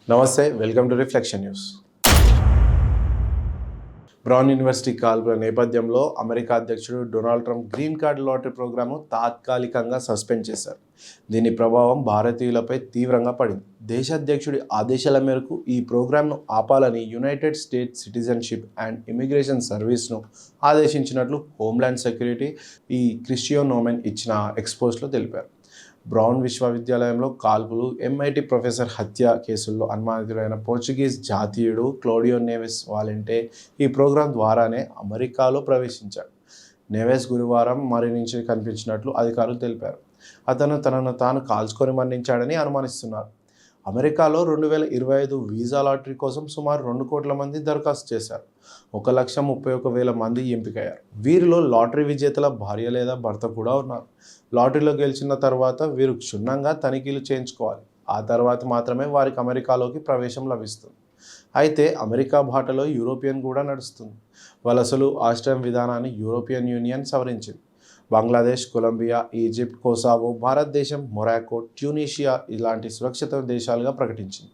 నమస్తే, welcome to reflection news. Brown university కాల్పుల నేపథ్యంలో అమెరికా అధ్యక్షుడు Donald Trump green card lottery ప్రోగ్రామ్ను తాత్కాలికంగా సస్పెండ్ చేశారు. దీని ప్రభావం భారతీయులపై తీవ్రంగా పడింది. దేశ అధ్యక్షుడి ఆదేశాల మేరకు ఈ ప్రోగ్రామ్ను ఆపాలని United States citizenship and immigration సర్వీస్ను ఆదేశించినట్లు హోమ్ల్యాండ్ సెక్యూరిటీ క్రిస్టియో నోమెన్ ఇచ్చిన ఎక్స్పోజ్లో తెలిపారు. బ్రౌన్ విశ్వవిద్యాలయంలో కాల్పులు, ఎంఐటి ప్రొఫెసర్ హత్య కేసుల్లో అనుమానితుడైన పోర్చుగీస్ జాతీయుడు క్లౌడియో నేవెస్ వాలెంటే ఈ ప్రోగ్రాం ద్వారానే అమెరికాలో ప్రవేశించాడు. నేవెస్ గురువారం మరణించి కనిపించినట్లు అధికారులు తెలిపారు. అతను తనను తాను కాల్చుకొని మరణించాడని అనుమానిస్తున్నారు. అమెరికాలో 2025 వీసా లాటరీ కోసం సుమారు 2 కోట్ల మంది దరఖాస్తు చేశారు. 1,31,000 మంది ఎంపికయ్యారు. వీరిలో లాటరీ విజేతల భార్య లేదా భర్త కూడా ఉన్నారు. లాటరీలో గెలిచిన తర్వాత వీరు క్షుణ్ణంగా తనిఖీలు చేయించుకోవాలి. ఆ తర్వాత మాత్రమే వారికి అమెరికాలోకి ప్రవేశం లభిస్తుంది. అయితే అమెరికా బాటలో యూరోపియన్ కూడా నడుస్తుంది. వలసలు, ఆశ్రయం విధానాన్ని యూరోపియన్ యూనియన్ సవరించింది. బంగ్లాదేశ్, కొలంబియా, ఈజిప్ట్, కోసావో, భారతదేశం, మొరాకో, ట్యూనీషియా ఇలాంటి సురక్షిత దేశాలుగా ప్రకటించింది.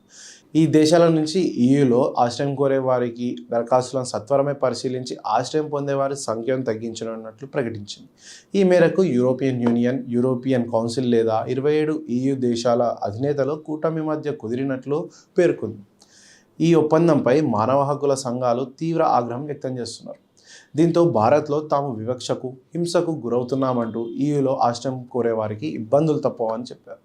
ఈ దేశాల నుంచి ఈయూలో ఆశ్రయం కోరే వారికి దరఖాస్తులను సత్వరమే పరిశీలించి ఆశ్రయం పొందేవారి సంఖ్యను తగ్గించనున్నట్లు ప్రకటించింది. ఈ మేరకు యూరోపియన్ యూనియన్, యూరోపియన్ కౌన్సిల్ లేదా 27 ఈయూ దేశాల అధినేతలు కూటమి మధ్య కుదిరినట్లు పేర్కొంది. ఈ ఒప్పందంపై మానవ హక్కుల సంఘాలు తీవ్ర ఆగ్రహం వ్యక్తం చేస్తున్నారు. దీంతో భారత్లో తాము వివక్షకు, హింసకు గురవుతున్నామంటూ ఈయూలో ఆశ్రయం కోరేవారికి ఇబ్బందులు తప్పవని చెప్పారు.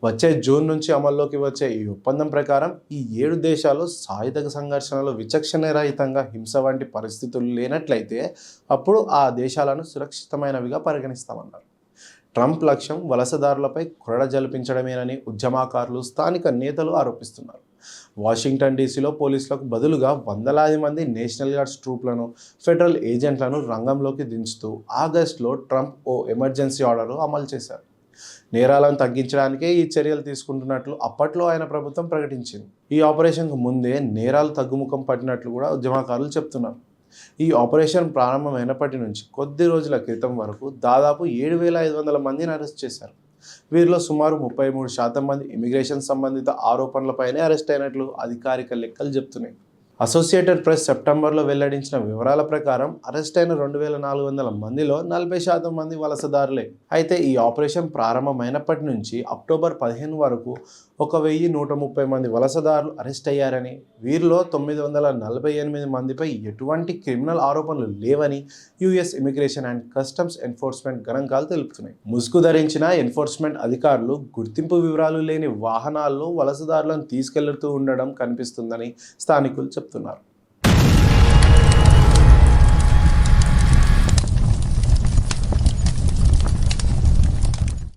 వచ్చే జూన్ నుంచి అమల్లోకి వచ్చే ఈ ఒప్పందం ప్రకారం ఈ 7 దేశాలు సాయుధ సంఘర్షణలు, విచక్షణరహితంగా హింస వంటి పరిస్థితులు లేనట్లయితే అప్పుడు ఆ దేశాలను సురక్షితమైనవిగా పరిగణిస్తామన్నారు. ట్రంప్ లక్ష్యం వలసదారులపై కొరడ జల్పించడమేనని ఉద్యమకారులు, స్థానిక నేతలు ఆరోపిస్తున్నారు. వాషింగ్టన్ డీసీలో పోలీసులకు బదులుగా వందలాది మంది నేషనల్ గార్డ్స్ ట్రూప్లను, ఫెడరల్ ఏజెంట్లను రంగంలోకి దించుతూ ఆగస్టులో ట్రంప్ ఓ ఎమర్జెన్సీ ఆర్డర్ అమలు చేశారు. నేరాలను తగ్గించడానికే ఈ చర్యలు తీసుకుంటున్నట్లు అప్పట్లో ఆయన ప్రభుత్వం ప్రకటించింది. ఈ ఆపరేషన్కు ముందే నేరాలు తగ్గుముఖం పట్టినట్లు కూడా ఉద్యమకారులు చెప్తున్నారు. ఈ ఆపరేషన్ ప్రారంభమైనప్పటి నుంచి కొద్ది రోజుల క్రితం వరకు దాదాపు 7,500 మందిని అరెస్ట్ చేశారు. వీరిలో సుమారు 33% మంది ఇమిగ్రేషన్ సంబంధిత ఆరోపణలపైనే అరెస్ట్ అయినట్లు అధికారిక లెక్కలు చెప్తున్నాయి. అసోసియేటెడ్ ప్రెస్ సెప్టెంబర్లో వెల్లడించిన వివరాల ప్రకారం అరెస్ట్ అయిన 2,400 మందిలో 40% మంది వలసదారులే. అయితే ఈ ఆపరేషన్ ప్రారంభమైనప్పటి నుంచి అక్టోబర్ 15 వరకు 1,130 మంది వలసదారులు అరెస్ట్ అయ్యారని, వీరిలో 948 మందిపై ఎటువంటి క్రిమినల్ ఆరోపణలు లేవని US immigration and customs enforcement గణాంకాలు తెలుపుతున్నాయి. ముసుగు ధరించిన ఎన్ఫోర్స్మెంట్ అధికారులు గుర్తింపు వివరాలు లేని వాహనాల్లో వలసదారులను తీసుకెళ్తూ ఉండడం కనిపిస్తుందని స్థానికులు చెప్తున్నారు.